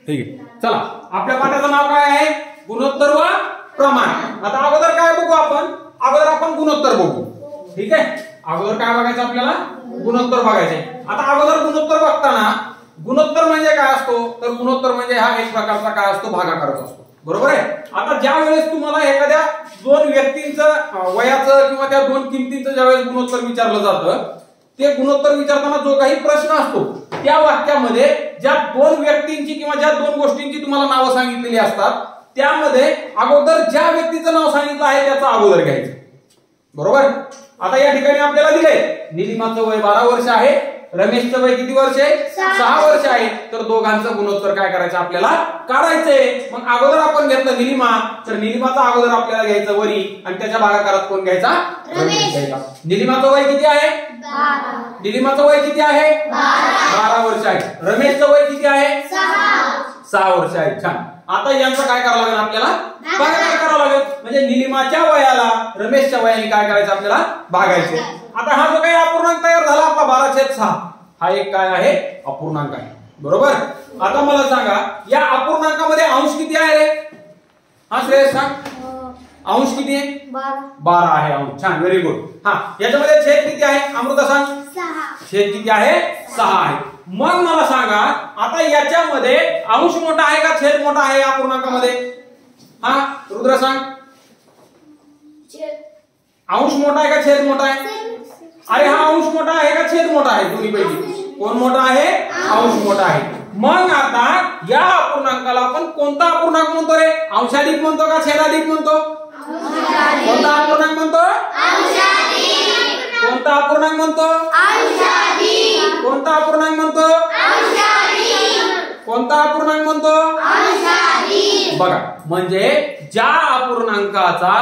ठीक आहे, चला आपल्या पाठाचं नाव काय आहे? गुणोत्तर व प्रमाण. आता अगोदर काय बघू आपण? अगोदर आपण गुणोत्तर बघू. ठीक आहे, अगोदर काय बघायचं आपल्याला? गुणोत्तर बघायचे. आता अगोदर गुणोत्तर बघताना गुणोत्तर म्हणजे काय असतो? तर गुणोत्तर म्हणजे हा एक प्रकारचा काय असतो? भागाकारच असतो. बरोबर आहे. आता ज्या वेळेस तुम्हाला एखाद्या दोन व्यक्तींचं वयाचं किंवा त्या दोन किमतींचं ज्यावेळेस गुणोत्तर विचारलं जातं, ते गुणोत्तर विचारताना जो काही प्रश्न असतो त्या वाक्यामध्ये ज्या दोन व्यक्तींची किंवा ज्या दोन गोष्टींची तुम्हाला नावं सांगितलेली असतात त्यामध्ये अगोदर ज्या व्यक्तीचं नाव सांगितलं आहे त्याचं अगोदर घ्यायचं. बरोबर. आता या ठिकाणी आपल्याला दिलंय निलिमाचं वय 12 वर्ष आहे, रमेशचं वय किती वर्ष आहे? 6 वर्ष आहे. तर दोघांचं गुणोत्तर काय करायचं? आपल्याला काढायचंय. मग अगोदर आपण घेतलं निलिमा, तर निलिमाचा अगोदर आपल्याला घ्यायचं वरी आणि त्याच्या भागाकारात कोण घ्यायचा? रमेश घ्यायचा. निलिमाचं वय किती आहे? 12. निलिमाचं वय किती आहे? 12 वर्ष आहे. रमेशचं वय किती आहे? 6 वर्ष आहे. छान. आता यांचं काय करावं लागेल? आपल्याला भागाकार करावं लागेल. म्हणजे निलिमाच्या वयाला रमेशच्या वयाने काय करायचं? आपल्याला भागायचे. आता हा जो काही अपूर्णांक तयार झाला आपला 12/6, हा एक काय आहे? अपूर्णांक आहे. बरोबर. आता मला सांगा या अपूर्णांकामध्ये अंश किती आहे रे? हा श्रेयस सांग. अंश किती आहे? 12 आहे अंश. छान, व्हेरी गुड. हा, याच्यामध्ये छेद किती आहे? अमृता सांग. 6. छेद किती आहे? 6 आहे. मग मला सांगा आता याच्यामध्ये अंश मोठा आहे का छेद मोठा आहे अपूर्णांकामध्ये? हा, रुद्र सांग. अंश मोठा आहे का छेद मोठा आहे? अरे हा अंश मोठा आहे का छेद मोठा आहे? दोन्ही पैकी कोण मोठा आहे? अंश मोठा आहे. मग आता या अपूर्णांकाला आपण कोणता अपूर्णांक म्हणतो रे? अंशाधिक म्हणतो का छेदाधिक म्हणतो? कोणता अपूर्णांक म्हणतो? कोणता अपूर्णांक म्हणतो? कोणता अपूर्णांक म्हणतो? कोणता अपूर्णांक म्हणतो? बघा, म्हणजे ज्या अपूर्णांकाचा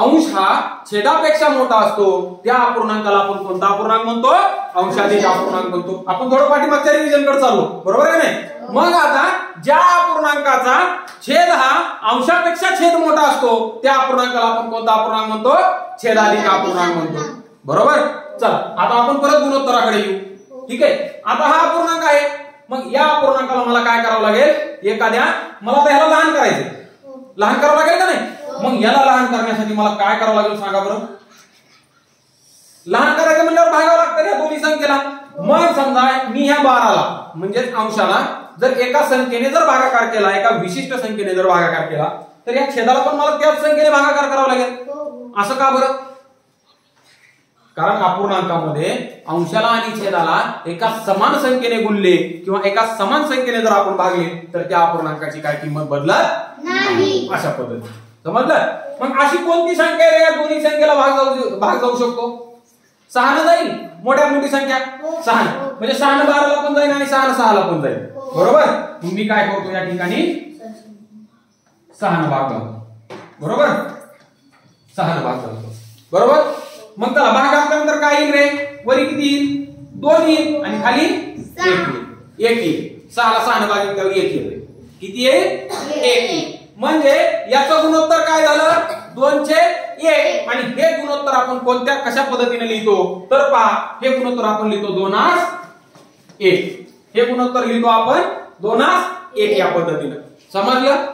अंश हा छेदापेक्षा मोठा असतो त्या अपूर्णांकाला आपण कोणता अपूर्णांक म्हणतो? अंशाधिक अपूर्णांक म्हणतो. आपण थोडं पाठीमागच्या रिव्हिजन कडे चाललो. बरोबर आहे नाही? मग आता ज्या अपूर्णांकाचा छेद हा अंशापेक्षा छेद मोठा असतो त्या अपूर्णांकाला आपण कोणता अपूर्णांक म्हणतो? छेदाधिक अपूर्णांक म्हणतो. बरोबर. चला आता आपण परत गुणोत्तराकडे येऊ. ठीक आहे. आता हा अपूर्णांक आहे. मग या अपूर्णांकाला मला काय करावं लागेल? एखाद्या मला तर ह्याला लहान करायचं. लहान करावं लागेल का नाही? मग याला लहान करण्यासाठी मला काय करावं लागेल सांगा बरं? लहान करायचं म्हणल्यावर भागावं लागतं या दोन्ही संख्येला. मग समजा मी ह्या 12ला म्हणजेच अंशाला जर एका संख्येने जर भागाकार केला, एका विशिष्ट संख्येने जर भागाकार केला तर या छेदाला पण मला त्याच संख्येने भागाकार करावा लागेल. असं का बरं? कारण अपूर्णांकामध्ये अंशाला आणि छेदाला एका समान संख्येने गुणले किंवा एका समान संख्येने जर आपण भागले तर त्या अपूर्णांकाची काय किंमत बदलत नाही. अशा पद्धतीने समजलं? मग अशी कोणती संख्या आहे या दोन्ही संख्येला भाग जाऊ शकतो? 6 न जाईल. मोठ्यात मोठी संख्या 6. म्हणजे 6 न 12ला पण जाईल आणि 6 न 6ला पण जाईल. बरोबर. मग मी काय करतो या ठिकाणी 6 न भाग घालतो. बरोबर. 6 न भाग घालतो. बरोबर. मग त्याला भागाकारानंतर काय येईल रे? वरी किती येईल? 2 येईल आणि खाली 1 येईल. 1 येईल. 6ला 6 न भाग त्यावर 1 येईल. किती येईल? 1 येईल. म्हणजे याचं गुणोत्तर काय झालं? 2/1. आणि हे गुणोत्तर आपण कोणत्या कशा पद्धतीने लिहितो? तर पहा, हे गुणोत्तर आपण लिहितो 2/1. हे गुणोत्तर लिहितो आपण 2/1 या पद्धतीने. समजलं?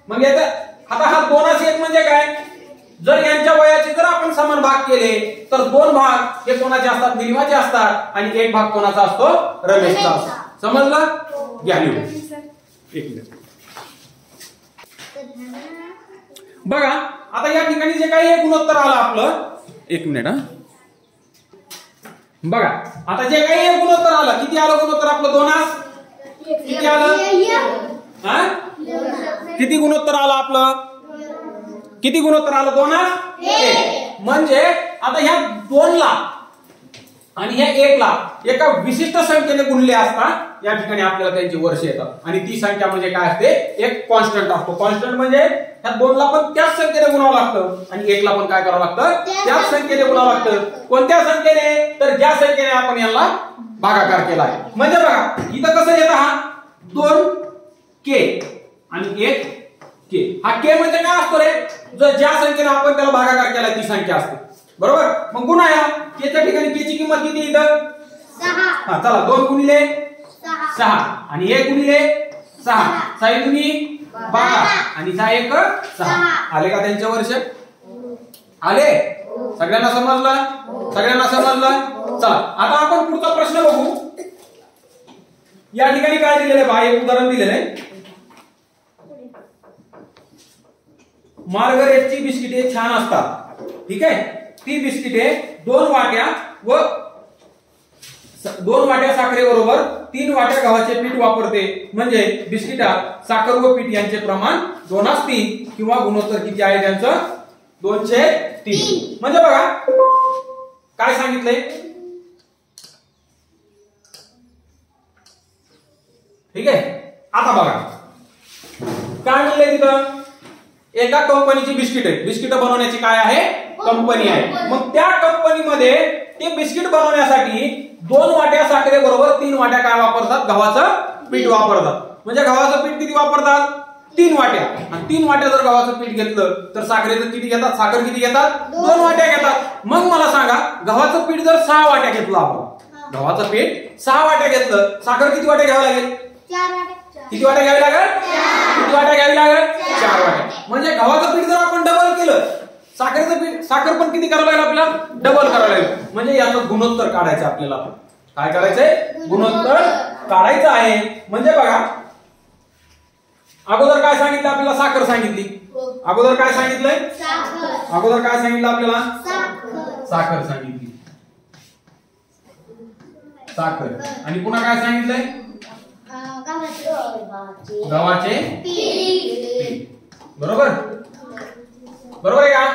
मग आता हा 2/1 म्हणजे काय? जर यांच्या वयाचे जर आपण समान भाग केले तर 2 भाग हे कोणाचे असतात? निलिमाचे असतात आणि 1 भाग कोणाचा असतो? रमेशचा असतो. समजलं? घ्या लिहून. 1 मिनिट बघा. आता या ठिकाणी जे काही हे गुणोत्तर आलं आपलं, 1 मिनिट. हा बघा, आता जे काही हे गुणोत्तर आलं, किती आलं गुणोत्तर आपलं? 2 किती आलं? हा किती गुणोत्तर आलं आपलं? किती गुणोत्तर आलं? 2/1. म्हणजे आता ह्या 2ला आणि ह्या 1ला एका विशिष्ट संख्येने गुणले असता या ठिकाणी आपल्याला त्यांची वर्ष येतात आणि ती संख्या म्हणजे काय असते? एक कॉन्स्टंट असतो. कॉन्स्टंट म्हणजे ह्या 2ला पण त्याच संख्येने गुणावं लागतं आणि 1ला पण काय करावं लागतं? त्याच संख्येने गुणावं लागतं. कोणत्या संख्येने? तर ज्या संख्येने आपण यांना भागाकार केला आहे. म्हणजे बघा इथं कसं येतं? हा 2k आणि 1k. हा k म्हणजे काय असतो रे? जर ज्या संख्येने आपण त्याला भागाकार केला ती संख्या असते. बरोबर. मग गुणा या केच्या ठिकाणी केची किंमत किती इथं? 6. हा चला 2 गुणिले 6 आणि 1 गुणिले 6 6 दुनी 12 आणि 6 1 6. आले का त्यांचे वर्ष? आले? सगळ्यांना समजलं? सगळ्यांना समजलं? चला आता आपण पुढचा प्रश्न बघू. या ठिकाणी काय दिलेलं आहे? बाय उदाहरण दिलेलं आहे. मार्गरेटची बिस्किटे छान असतात. ठीक आहे. ती बिस्किटे 2 वाट्या व 2 वाट्या साखरेबरोबर 3 वाट्या गव्हाचे पीठ वापरते. म्हणजे बिस्किटात साखर व पीठ यांचे प्रमाण 2:3 किंवा गुणोत्तर किती आहे त्यांचं? 2:3. म्हणजे बघा काय सांगितलंय. ठीक आहे. आता बघा काय म्हणलंय तिथं. एका कंपनीची बिस्किट आहे. बिस्किट बनवण्याची काय आहे? कंपनी आहे. मग त्या कंपनीमध्ये ते बिस्किट बनवण्यासाठी 2 वाट्या साखरेबरोबर 3 वाट्या काय वापरतात? गव्हाचं पीठ वापरतात. म्हणजे गव्हाचं पीठ किती वापरतात? 3 वाट्या. आणि 3 वाट्या जर गव्हाचं पीठ घेतलं तर साखरेचं किती घेतात? साखर किती घेतात? 2 वाट्या घेतात. मग मला सांगा गव्हाचं पीठ जर 6 वाट्या घेतलं आपण, गव्हाचं पीठ 6 वाट्या घेतलं, साखर किती वाट्या घ्यावं लागेल? 4 वाट्या. किती वाट्या घ्यावी लागेल? किती वाट्या घ्यावी लागेल? 4 वाट्या. म्हणजे गव्हाचं पीठ जर आपण डबल केलं, साखरेचं पीठ साखर पण किती करावं लागेल आपल्याला? डबल करावं लागेल. म्हणजे याचं गुणोत्तर काढायचं आपल्याला. काय करायचंय? गुणोत्तर काढायचं आहे. म्हणजे बघा अगोदर काय सांगितलं आपल्याला? साखर सांगितली. अगोदर काय सांगितलंय? अगोदर काय सांगितलं आपल्याला? साखर सांगितली. साखर. आणि पुन्हा काय सांगितलंय? गव्हाचे पीठ. बरोबर? बरोबर आहे का?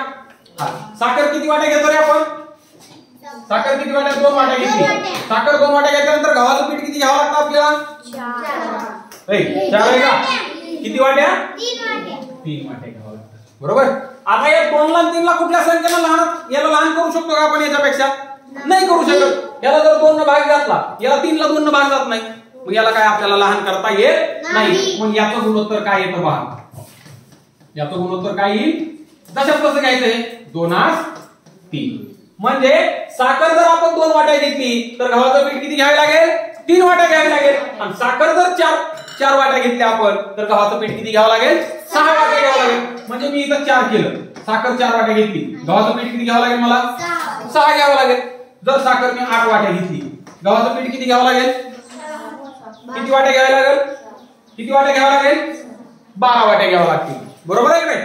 हा. साखर किती वाट्या घेतो रे आपण? साखर किती वाट्या? 2 वाट्या घेतली. साखर 2 वाट्या घेतल्यानंतर गव्हाचं पीठ किती घ्यावं लागतं आपल्याला? 4 आहे का? किती वाट्या? 3 वाट्या घ्यावं लागतं. बरोबर. आता या 2 ला 3 ला कुठल्या संख्येला लहान याला लहान करू शकतो का आपण? याच्यापेक्षा नाही करू शकत. याला जर 2 न भाग घातला, याला 3 ला 2 न भाग जात नाही. मग याला काय आपल्याला लहान करता येत नाही. मग याचं गुणोत्तर काय येतं पहा. याचं गुणोत्तर काय येईल? तशाच कसं घ्यायचंय? 2:3. म्हणजे साखर जर आपण 2 वाट्या घेतली तर गव्हाचं पीठ किती घ्यावे लागेल? 3 वाट्या घ्यावी लागेल. आणि साखर जर 4 वाट्या घेतल्या आपण तर गव्हाचं पीठ किती घ्यावं लागेल? 6 वाट्या घ्यावं लागेल. म्हणजे मी इथं 4 केलं. साखर 4 वाट्या घेतली. गव्हाचं पीठ किती घ्यावं लागेल मला? 6 घ्यावं लागेल. जर साखर मी 8 वाट्या घेतली, गव्हाचं पीठ किती घ्यावं लागेल? किती वाट्या घ्यावे लागेल? किती वाट्या घ्यावं लागेल? 12 वाट्या घ्यावं लागतील. बरोबर आहे का नाही?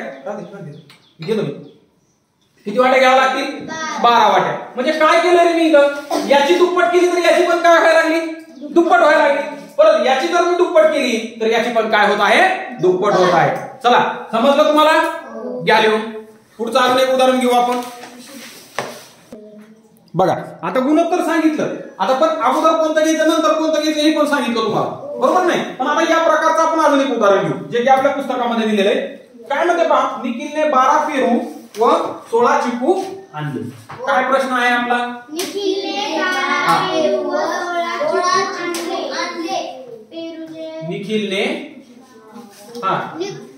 किती वाट्या घ्यावं लागतील? 12 वाट्या. म्हणजे काय केलं रे मी इथं? याची दुप्पट केली तर याची पण काय व्हायला लागली? दुप्पट व्हायला लागली. परत याची जर मी दुप्पट केली तर याची पण काय होत आहे? दुप्पट होत आहे. चला समजलं तुम्हाला? घ्या लिहून. पुढचं अजून एक उदाहरण घेऊ आपण. बघा आता गुणोत्तर सांगितलं. आता पण अगोदर कोणतं घ्यायचं नंतर कोणतं घ्यायचं हे पण सांगितलं तुम्हाला. बरोबर नाही? पण आता या प्रकारचं आपण अजून एक उदाहरण घेऊ जे की आपल्या पुस्तकामध्ये दिलेलं आहे. काय म्हणते पहा. निखिलने 12 पेरू व 16 चिकू आणले. काय प्रश्न आहे आपला? निखिलने 12 पेरू व 16 चिकू आणले. निखिलने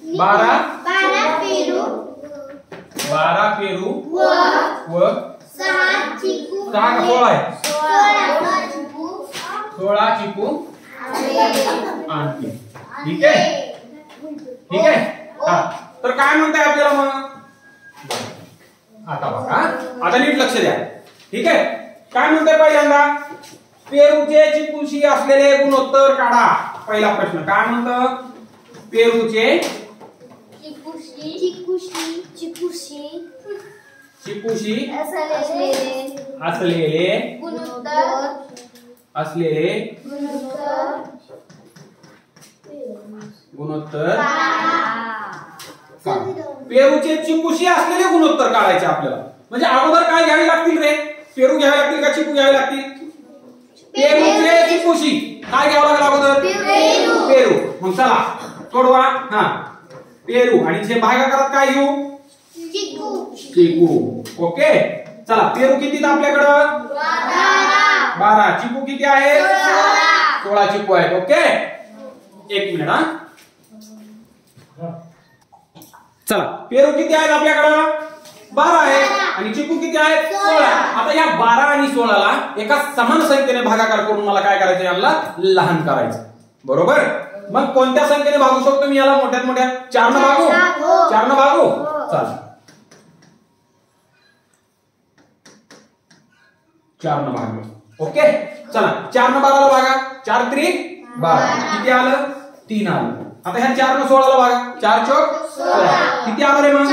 12 पेरू व 6 चिकू 6 का 16 आहे? 16 चिकू चिकू आणले. ठीक आहे. ठीक आहे. हा. तर काय म्हणताय आपल्याला मग? आता बघा आता नीट लक्ष द्या. ठीक आहे. काय म्हणताय पहिल्यांदा? पेरूचे चिकूशी असलेले गुणोत्तर काढा. पहिला प्रश्न काय म्हणतं? पेरूचे चिकूशी असलेले गुणोत्तर पेरूचे चिकूशी असलेले गुणोत्तर काढायचे आपल्याला. म्हणजे अगोदर काय घ्यावे लागतील रे? पेरू घ्यावे लागतील का चिकू घ्यावे लागतील? पेरूचे चिकूशी काय घ्यावं लागेल अगोदर? पेरू. मग चला सोडवा. हा पेरू आणि जे भागाकारात काय घेऊ? चिकू. ओके. चला पेरू किती आपल्याकडं? 12. चिकू किती आहे? 16 चिकू आहेत. ओके. एक मिनिट. हा चला पेरू किती आहेत आपल्याकडं? 12 आहे. आणि चिकू किती आहेत? 16. आता या 12 आणि 16 ला एका समान संख्येने भागाकार करून मला काय करायचं? याला लहान करायचं. बरोबर. मग कोणत्या संख्येने भागू शकतो मी याला? मोठ्यात मोठ्या 4 न भागू? 4 न भागू? चला 4 न भागलो. ओके चला 4 न 12 ला भागा. 4 त्रिक 12 किती आलं? 3 आलं. आता ह्या 4 न 16 ला भागा. 4 चौक 16 किती आलं रे मग?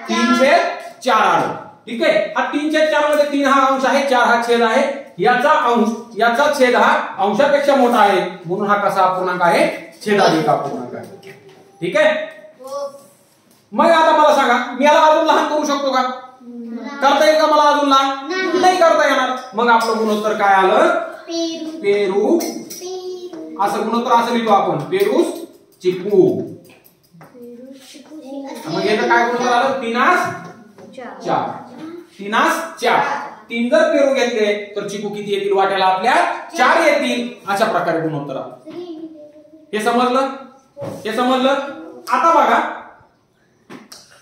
3/4 आलं. ठीक आहे. हा 3/4 मध्ये 3 हा अंश आहे, 4 हा छेद आहे. याचा अंश याचा छेद हा अंशापेक्षा मोठा आहे म्हणून हा कसा अपूर्णांक आहे? छेदाधिक अपूर्णांक आहे. ठीक आहे. मग आता मला सांगा मी याला अजून लहान करू शकतो का? करता येईल का मला अजून लहान? नाही करता येणार. मग आपलं गुणोत्तर काय आलं? पेरू. असं गुणोत्तर असं लिहितो आपण, पेरूस चिकू. मग याचं काय गुणोत्तर आलं? 3/4. 3/4. 3 जर पेरू घेतले तर चिकू किती येतील वाट्याला? आपल्या 4 येतील. अशा प्रकारे गुणोत्तर आलं. हे समजलं? हे समजलं? आता बघा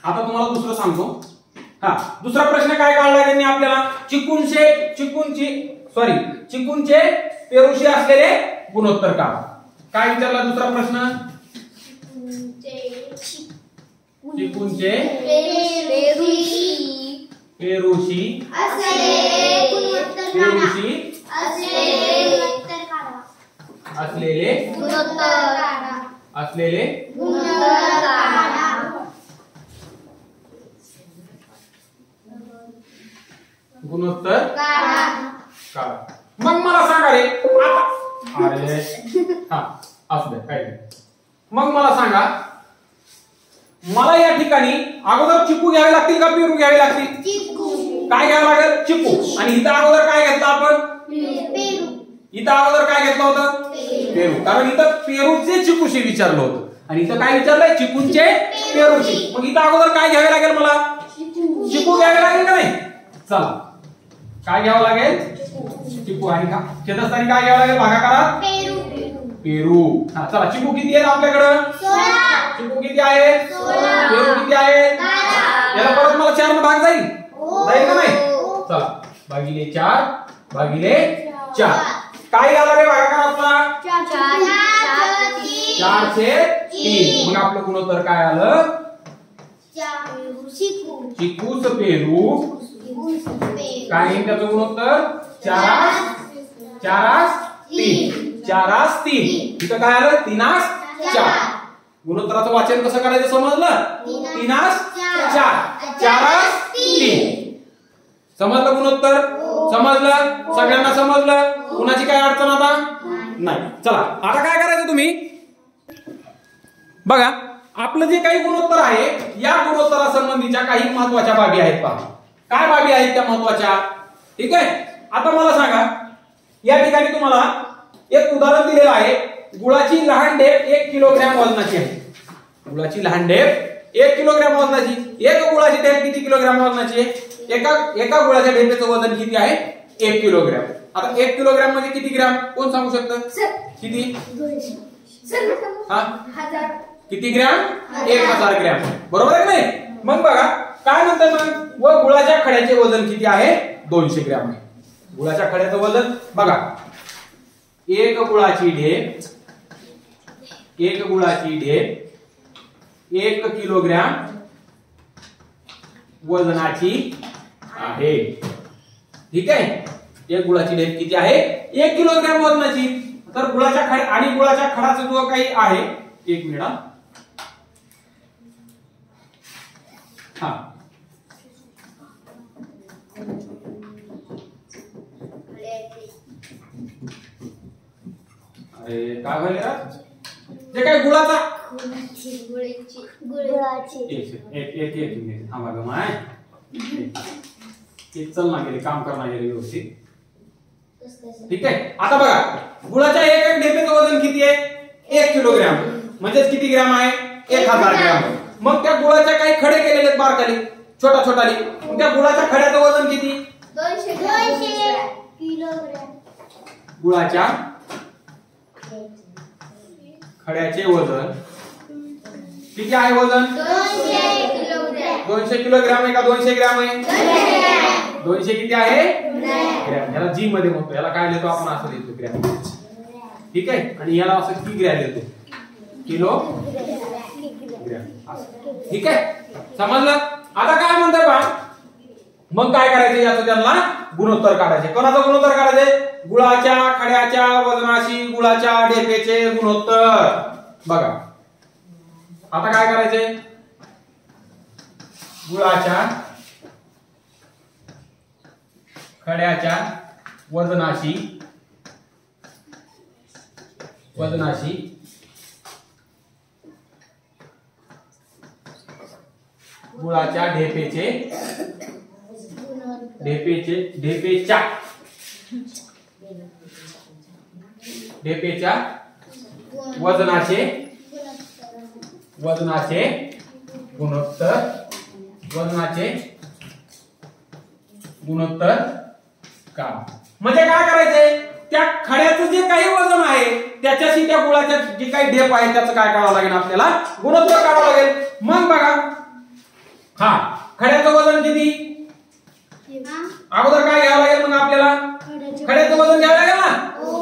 आता तुम्हाला दुसरं सांगतो. हा दुसरा प्रश्न काय काढला त्यांनी आपल्याला? चिकूंचे पेरूशी असलेले गुणोत्तर का? काय विचारला दुसरा प्रश्न? चिकूंचे पेरूशी असलेले गुणोत्तर काढा. मग मला सांगा रे आता अरे हा असू दे काय. मग मला सांगा मला या ठिकाणी अगोदर चिकू घ्यावे लागतील का पेरू घ्यावे लागतील? काय घ्यावं लागेल? चिकू. आणि इथं अगोदर काय घेतलं आपण? इथं अगोदर काय घेतलं होतं? पेरू. कारण इथं पेरूचे चिकूशी विचारलं होतं आणि इथं काय विचारलंय? चिकूंचे पेरूशी. मग इथं अगोदर काय घ्यावे लागेल मला? चिकू घ्यावे लागेल का नाही? चला काय घ्यावं लागेल? चिकू. आणि का छेदस्थानी काय घ्यावं लागेल भागाकारात? पेरू. हा चला चिकू किती आहेत आपल्याकडं? 16. चिकू किती आहेत? 16. पेरू किती आहेत? 12. याला परत मला 4 ने भाग जाईल का नाही? चला भागिले 4 काय झालं रे भागाकारातला? 4/3. मग आपलं गुणोत्तर काय आलं? चिकूच पेरू. काय त्याचं गुणोत्तर? 4/3. इथं काय आलं? 3/4. गुणोत्तराचं वाचन कसं करायचं समजलं? 3/4. 4/3. समजलं गुणोत्तर? समजलं? सगळ्यांना समजलं? कुणाची काय अडचण आता नाही? चला आता काय करायचं तुम्ही बघा आपलं जे काही गुणोत्तर आहे या गुणोत्तरासंबंधीच्या काही महत्त्वाच्या बाबी आहेत. पहा काय बाबी आहेत त्या महत्त्वाच्या. ठीक आहे. आता मला सांगा या ठिकाणी तुम्हाला एक उदाहरण दिलेलं आहे. गुळाची लहान ढेप 1 किलोग्रॅम वजनाची आहे. गुळाची लहान ढेप 1 किलोग्रॅम वजनाची. एक गुळाची ढेप किती किलोग्रॅम वजनाची आहे? एका गुळाच्या ढेपेचं वजन किती आहे? 1 किलोग्रॅम. आता 1 किलोग्रॅम म्हणजे किती ग्रॅम? कोण सांगू शकतं? किती? हा किती ग्रॅम? 1000 ग्रॅम. बरोबर आहे नाही? मग बघा काय म्हणतात मग व गुळाच्या खड्याचे वजन किती आहे? 200 ग्रॅम आहे. गुळाच्या खड्याचं वजन बघा एक गुळाची ढेप 1 किलोग्रॅम वजनाची आहे. ठीक आहे. एक गुळाची ढेप किती आहे? 1 किलोग्रॅम वजनाची. तर गुळाच्या खड आणि गुळाच्या खडाचा जो काही आहे 1 मिनिट हा अरे काय झालं रे? जे काय गुळाचा एक हा बघा माय चल ना गेले काम करणार गेले व्यवस्थित. ठीक आहे. आता बघा गुळाच्या एक ढेपेचं वजन किती आहे? 1 किलोग्रॅम. म्हणजे किती ग्रॅम आहे? 1000 ग्रॅम. मग त्या गुळाच्या काही खडे केलेले आहेत बारकाली छोटा छोटाली. मग त्या गुळाच्या खड्याचं वजन किती? 200 किलोग्रॅम. गुळाच्या खड्याचे वजन किती आहे? वजन 200 किलोग्रॅम. 200 किलोग्रॅम आहे का 200 ग्रॅम आहे? 200 किती आहे? ग्रॅम. याला जी मध्ये म्हणतो. याला काय लिहितो आपण? असं लिहितो ग्रॅम. ठीक आहे. आणि याला असं की ग्रॅम लिहितो. ठीक आहे, समजलं. आता काय म्हणताय बा, मग काय करायचं, याचं त्यांना गुणोत्तर काढायचे. कोणाचं गुणोत्तर काढायचे? गुळाच्या खड्याच्या वजनाशी गुळाच्या ढेपेचे गुणोत्तर. बघा आता काय करायचे, गुळाच्या खड्याच्या वजनाशी गुळाच्या ढेपेच्या वजनाचे गुणोत्तर का. म्हणजे काय करायचंय, त्या खड्याचं जे काही वजन आहे त्याच्याशी त्या गुळाच्या जे काही ढेप आहे त्याचं काय करावं लागेल, आपल्याला गुणोत्तर काढावं लागेल. मग बघा, हा खड्याचं वजन किती, अगोदर काय घ्यावं लागेल, मग आपल्याला खड्याचं वजन घ्यावं लागेल ना,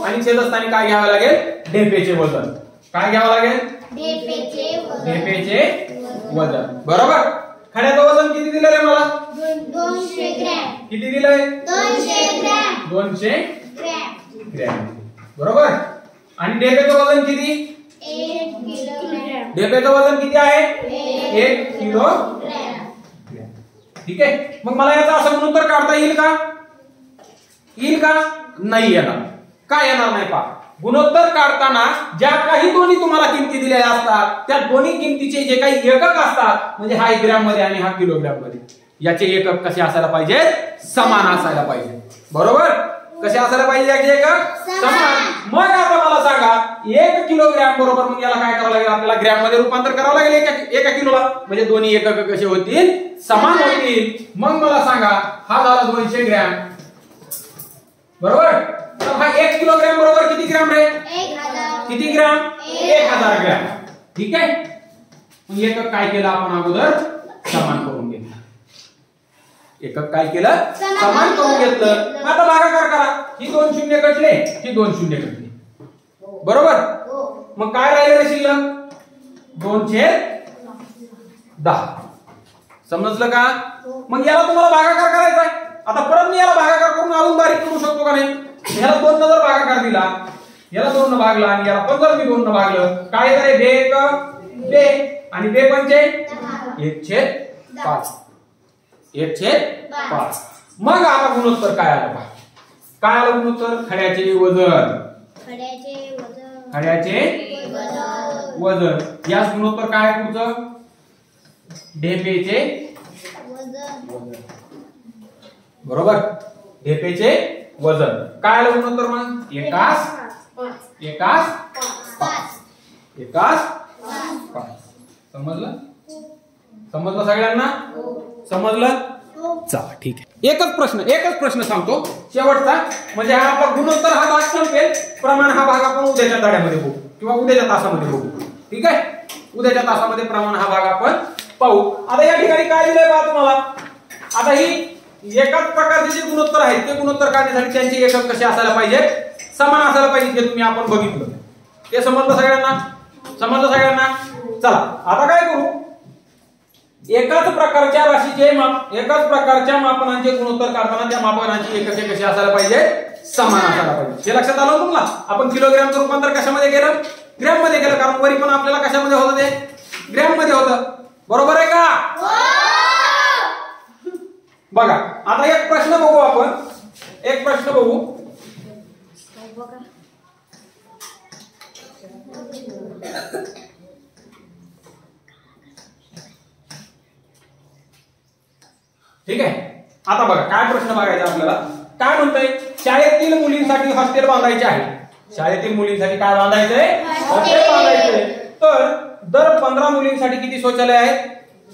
आणि छेदस्थानी काय घ्यावं लागेल, ढेपेचे वजन. काय घ्यावं लागेल, ढेपेचे वजन. बरोबर. खड्याचं वजन किती दिलेलं आहे मला, 200 ग्रॅम. किती दिलंय, 200 ग्रॅम. 200 ग्रॅम. ग्रॅम. बरोबर. आणि ढेपेचं वजन किती, 1 किलोग्रॅम. ढेपेचं वजन किती आहे, 1 किलोग्रॅम. ठीक आहे. मग मला याचा असं गुणोत्तर काढता येईल का, नाही येणार. काय येणार नाही पहा, गुणोत्तर काढताना ज्या काही दोन्ही तुम्हाला किमती दिलेल्या असतात त्या दोन्ही किमतीचे जे काही एकक असतात, म्हणजे हा ग्रॅम मध्ये आणि हा किलोग्रॅम मध्ये, याचे एकक कसे असायला पाहिजे, समान असायला पाहिजे. बरोबर. कसे असायला पाहिजे याचे एकक, समान. मग आता मला सांगा, 1 किलोग्रॅम बरोबर, मग याला काय करावं लागेल, आपल्याला ग्रॅम मध्ये रूपांतर करावं लागेल एका किलोला, म्हणजे दोन्ही एकक कसे होतील, समान होतील. मग मला सांगा, हा झाला 200 ग्रॅम. बरोबर. तर हा 1 किलोग्रॅम बरोबर किती ग्रॅम रे, 1000. किती ग्रॅम, 1000 ग्रॅम. ठीक आहे. मग एकक काय केलं आपण अगोदर, समान करून घेतलं. एकक काय केलं, समान करून घेतलं. आता भागाकार करा, ही 2 शून्य कटले, ही 2 शून्य कटले. बरोबर. मग काय राहिले रे शिल्लक, 2/10. समजलं का. मग याला तुम्हाला भागाकार करायचा आहे. आता परत मी याला भागाकार करून अजून बारीक करू शकतो का नाही. याला 2 न जर भागाकार दिला, याला 2 न भागला, आणि याला पण जर मी 2 न भागलं, काय येत आहे, 2 आणि 2 पंचे 1/5. 1/5. मग आता गुणोत्तर काय आलं पहा, काय आलं गुणोत्तर, खड्याचे वजन याच गुणोत्तर काय पुढचं, ढेपेचे वजन. बरोबर. ढेपेचे वजन काय आलं गुणोत्तर, मग एकास 5. समजलं सगळ्यांना, समजलं. चला ठीक आहे. एकच प्रश्न सांगतो शेवटचा, म्हणजे हा आपला गुणोत्तर हा भाग संपेल. प्रमाण हा भाग आपण उद्याच्या धड्यामध्ये बघू किंवा उद्याच्या तासामध्ये बघू. ठीक आहे. उद्याच्या तासामध्ये प्रमाण हा भाग आपण पाहू. आता या ठिकाणी काय दिलंय बघा तुम्हाला, आता ही एकाच प्रकारचे जे गुणोत्तर आहेत ते गुणोत्तर काढण्यासाठी त्यांचे एकक कसे असायला पाहिजे, समान असायला पाहिजे. जे तुम्ही आपण बघितलं ते समजलं सगळ्यांना. चला आता काय करू, एकाच प्रकारच्या राशीचे एकाच प्रकारच्या मापनांचे गुणोत्तर काढताना त्या मापनांची एकके कशी असायला पाहिजे, समान असायला पाहिजे. हे लक्षात आलं तुम्हाला. आपण किलोग्रॅमचं रूपांतर कशामध्ये केलं, ग्रॅम मध्ये केलं, कारण वरी पण आपल्याला कशामध्ये होतं, ते ग्रॅम मध्ये होतं. बरोबर आहे का. बघा आता एक प्रश्न बघू आपण, ठीक आहे. आता बघा काय प्रश्न बघायचा आपल्याला. काय म्हणतंय, शाळेतील मुलींसाठी हॉस्टेल बांधायचे आहे. शाळेतील मुलींसाठी काय बांधायचंय, हॉस्टेल बांधायचंय. तर दर 15 मुलींसाठी किती शौचालय आहेत,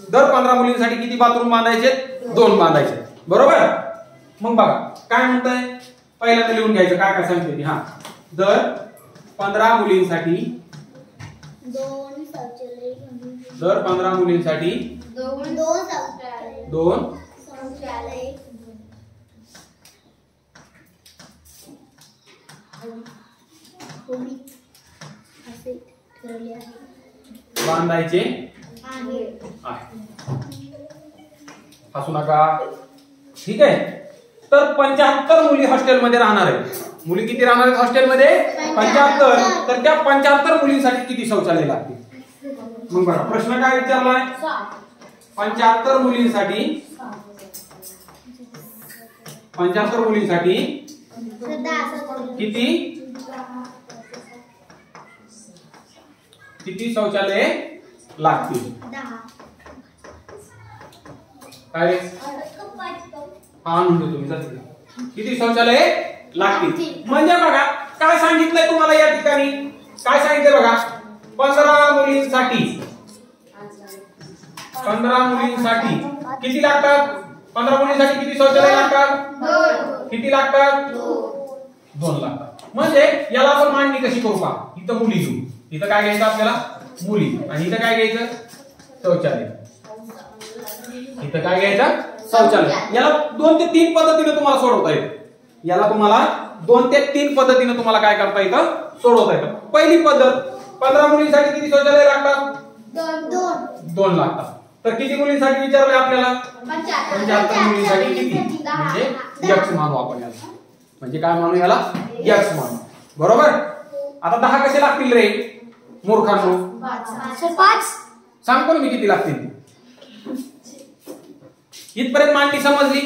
दर 15 मुलींसाठी किती बाथरूम बांधायचे, 2 बांधायचे. बरोबर. मग बघा काय म्हणतंय, पहिल्यांदा लिहून घ्यायचं काय काय सांगते ती. हा, दर 15 मुलींसाठी 2 शौचालय, दर 15 मुलींसाठी 2 शौचालय, 2 शौचालय, असे ठरवले आहे. बांधायचे आहे. हसू नका. ठीक आहे. तर 75 मुली हॉस्टेलमध्ये राहणार आहेत. मुली किती राहणार आहेत हॉस्टेलमध्ये? 75. तर त्या 75 मुलींसाठी किती शौचालय लागतील? मग बघा प्रश्न काय विचारलाय? 75 मुलींसाठी 75 मुलींसाठी किती शौचालय लागतील? काय आणून देतो मी. किती शौचालय लागतील? म्हणजे बघा काय सांगितलंय तुम्हाला या ठिकाणी. काय सांगितलंय बघा. 15 मुलींसाठी 15 मुलींसाठी किती लागतात? 15 मुलींसाठी किती शौचालय लागतात? किती लागतात? 2 लागतात. म्हणजे याला आपण मांडणी कशी करू पहा. इथं मुली घेऊ. इथं काय घ्यायचं आपल्याला? मुली. आणि इथं काय घ्यायचं? शौचालय. इथं काय घ्यायचं? शौचालय. याला 2 ते 3 पद्धतीने तुम्हाला सोडवता येतं. याला तुम्हाला 2 ते 3 पद्धतीने तुम्हाला काय करता येतं? सोडवता येतं. पहिली पद्धत 15 मुलींसाठी किती शौचालय लागतात? 2 लागतात. तर किती मुलींसाठी विचारलंय आपल्याला? 75 मुलींसाठी किती? म्हणजे x मानू आपण याला. म्हणजे काय मानू याला? x मानू. बरोबर. आता 10 कसे लागतील रे मूर्खांनो? 5. सांगतो ना मी किती लागतील. इथपर्यंत मांडणी समजली?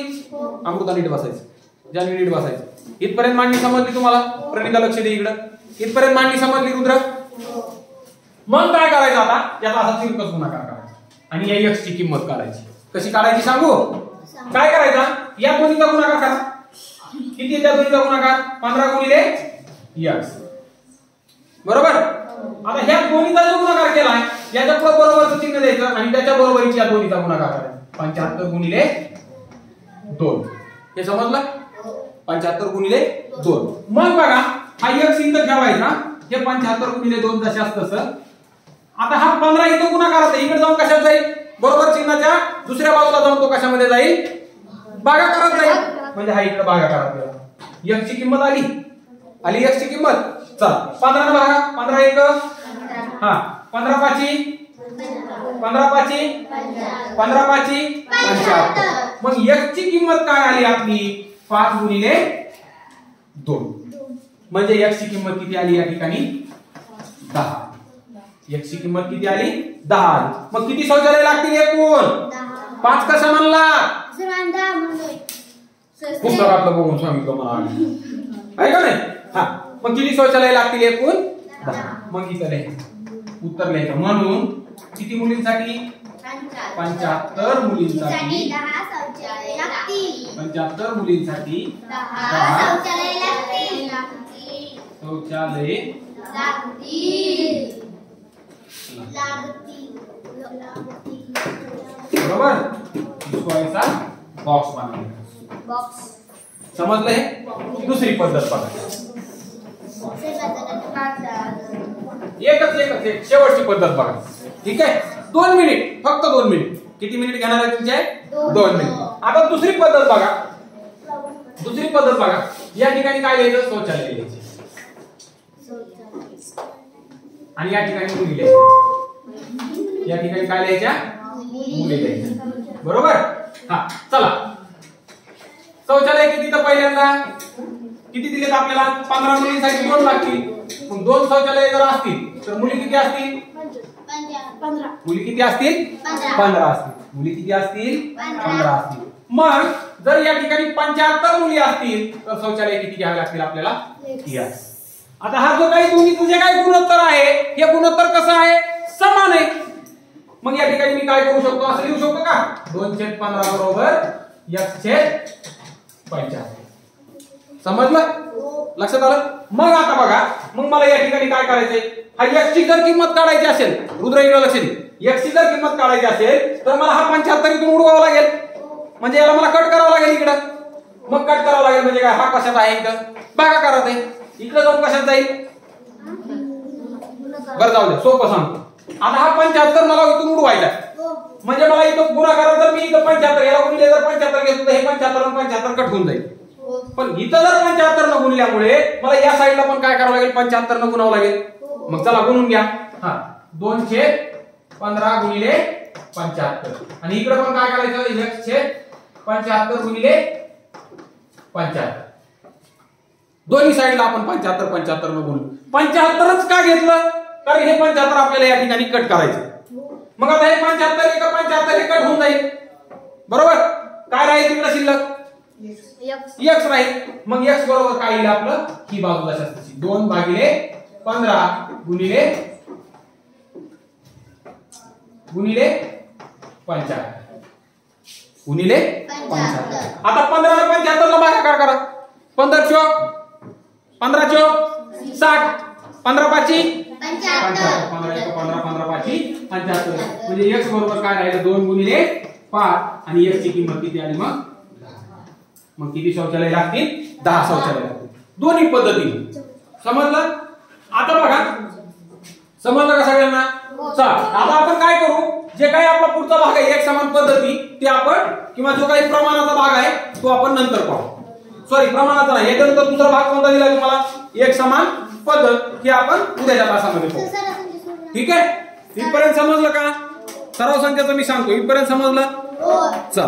अमृता नीट बसायचं. जानवी नीट बसायचं. इथपर्यंत मांडणी समजली तुम्हाला? प्रणिता लक्ष दे इकडं. इथपर्यंत मांडणी समजली रुद्र? मग काय करायचं आता? याचा असा तिरकस गुणाकार करायचा आणि या x ची किंमत काढायची. कशी काढायची सांगू? काय करायचा? या दोन्हीचा गुणाकार करा. किती त्या दोन्हीचा गुणाकार? 15 गुणिले x. बरोबर. आता ह्या दोन्हीचा जो गुणाकार केलाय याच्या पुढे बरोबरचं चिन्ह द्यायचं आणि त्याच्या बरोबरीची या दोन्हीचा गुणाकार करायचा. 75 गुणिले 2. हे समजलं? 75 गुणिले 2. मग बघा हा x इथं ठेवायचा. हे 75 गुणिले 2 जशास तसं. आता हा 15 इथं गुणाकारात आहे. इकडे जाऊन कशात जाईल? बरोबर चिन्हाच्या दुसऱ्या बाजूला जाऊन तो कशामध्ये जाईल? भागाकारात जाईल. म्हणजे हा इकडे भागाकारात गेला. x ची किंमत आली x ची किंमत. चला 15 ने भागा. 15 1 हा 15 5 15 5 15 5 75. मग x ची किंमत काय आली आपली? 5 गुणिले 2. म्हणजे x ची किंमत किती आली या ठिकाणी? 10. x ची किंमत किती आली? 10 आली. मग किती शौचालय लागतील एकूण? 5 कसं म्हणला? पुस्तकातलं बघून सांगितलं मला. आहे का नाही? हा. मग किती शौचालय लागतील एकूण? 10. मग इथं लिहायचं. उत्तर लिहायचं. म्हणून किती मुलींसाठी? 75 मुलींसाठी 75 मुलींसाठी 10 शौचालय बरोबर. इसको ऐसा बॉक्स बनाएगा. समजलं? हे दुसरी पद्धत बघा. एकच शेवटची पद्धत बघा. ठीक आहे. 2 मिनिट फक्त 2 मिनिट. किती मिनिट घेणार आहे तुमचे? 2 मिनिट. आता दुसरी पद्धत बघा. दुसरी पद्धत बघा. या ठिकाणी काय लिहायचं? शौचालय लिहायचे आणि या ठिकाणी मुली लिहायच्या. या ठिकाणी काय लिहायच्या? मुली लिहायच्या. बरोबर. हा चला शौचालय किती? तर पहिल्यांदा किती दिलेत आपल्याला? 15 मुलींसाठी 2 लागतील. मग 2 शौचालय जर असतील तर मुली किती असतील? 15. मुली किती असतील? 15 असतील. मुली किती असतील? 15 असतील. मग जर या ठिकाणी 75 मुली असतील तर शौचालय किती घ्यावे लागतील आपल्याला? 30. आता हा जो काही दोन्हीचं जे काही गुणोत्तर आहे हे गुणोत्तर कसं आहे? समान आहे. मग या ठिकाणी मी काय करू शकतो? असं लिहू शकतो का? 2/15 बरोबर x/75. समजलं? लक्षात आलं? मग आता बघा. मग मला या ठिकाणी काय करायचंय? हा x ची जर किंमत काढायची असेल रुद्र इकडे लक्ष दे. x ची जर किंमत काढायची असेल तर मला हा 75 इथून उडवावा लागेल. म्हणजे याला मला कट करावं लागेल इकडं. मग कट करावं लागेल म्हणजे काय? हा कशात आहे? इथं भागाकारात आहे. इकडे जाऊन कशात जाईल? बरं जाऊ दे. सोपं सांगतो. आता हा 75 मला इथून उडवायचा. म्हणजे मला इथं गुणाकारात जर मी इथं 75 याला गुणिले जर 75 घेतलं तर हे 75 आणि 75 कट होऊन जाईल. पण इथं जर 75 न गुणल्यामुळे मला या साईडला पण काय करावं लागेल? 75 न गुणावं लागेल. मग चला गुणून घ्या. हा 2/15 15 गुणिले 75 आणि इकडे पण काय करायचं x छेद 75 गुणिले 75 दोन्ही साइडला आपण 75 75 न गुणू 75च का घेतलं कारण हे 75 आपल्याला या ठिकाणी कट करायचं मग आता हे 75 एका 75 हे कट होऊन जाईल बरोबर काय राहील तिकडे शिल्लक x राहील मग x बरोबर काय येईल आपलं ही बाजूला शास्त्राची 2 भागिले 15 गुणिले 75 गुणिले 75 आता 15 ने 75 ला भागाकार करा 15 चौक 60 15 पाची 75 15 1 15 15 पाची 75 म्हणजे x बरोबर काय राहिलं 2 गुणिले 5 आणि x ची किंमत किती आली मग किती शौचालय लागतील 10 शौचालय लागतील दोन्ही पद्धती समजलं आता बघा समजलं का सगळ्यांना चला आता आपण काय करू जे काही आपला पुढचा भाग आहे एक समान पद्धती ते आपण किंवा जो काही प्रमाणाचा भाग आहे तो आपण नंतर पाहू सॉरी प्रमाणाचा नाही याच्यानंतर दुसरा भाग कोणता दिला तुम्हाला एक समान पद्धत हे आपण उद्याच्या तासामध्ये पाहू ठीक आहे इथपर्यंत समजलं का सराव संख्येचं मी सांगतो इथपर्यंत समजलं चल